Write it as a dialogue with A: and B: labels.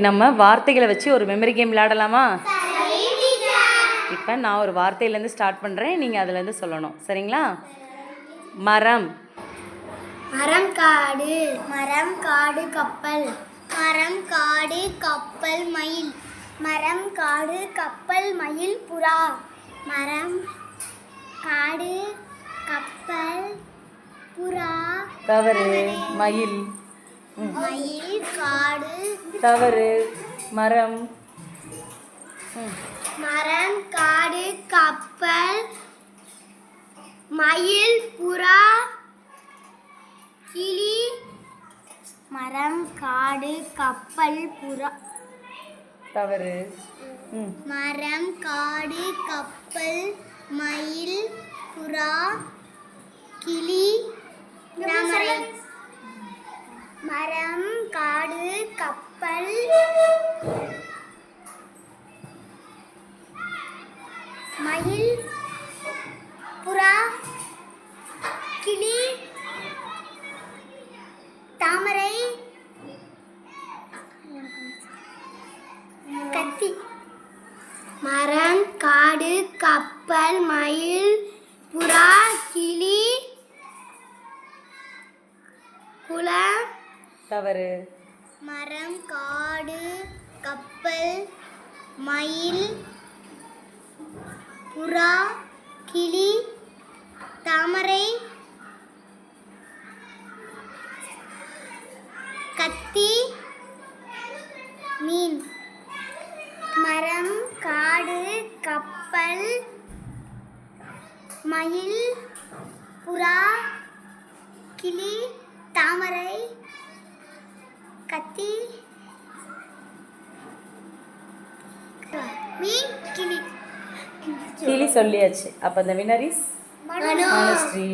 A: நம்ம வார்த்தைகளை வச்சு ஒரு மெமரி கேம் விளையாடலாமா? இப்போ நான் ஒரு வார்த்தையிலேருந்து ஸ்டார்ட் பண்ணுறேன், நீங்கள் அதுலேருந்து சொல்லணும். சரிங்களா? மரம்.
B: மரம் காடு. மரம் காடு கப்பல். மரம் காடு கப்பல் மயில். மரம் காடு கப்பல் மயில் புறா. மரம் காடு கப்பல் புறா.
A: தவறு. மயில்.
B: மயில் காடு.
A: தவறு. மரம்.
B: மரம் காடு கப்பல் மயில் புறா கிளி. மரம் காடு கப்பல் புறா.
A: தவறு.
B: மரம் காடு கப்பல் மயில் புறா கிளி தாமரை. மரம் காடு கப்பல் மயில் புறா கிளி தாமரை கத்தி. மரம் காடு கப்பல் மயில் புறா கிளி குளம்.
A: தவறு.
B: மரம் காடு கப்பல் மயில் புறா கிளி தாமரை கத்தி மீன். மரம் காடு கப்பல் மயில் புறா கிளி தாமரை கத்தி மீன் கிளி.
A: கிளி சொல்லியாச்சு. அப்போ இந்த வினர் இஸ்
B: மனோ.
A: மனுஸ்ரீ.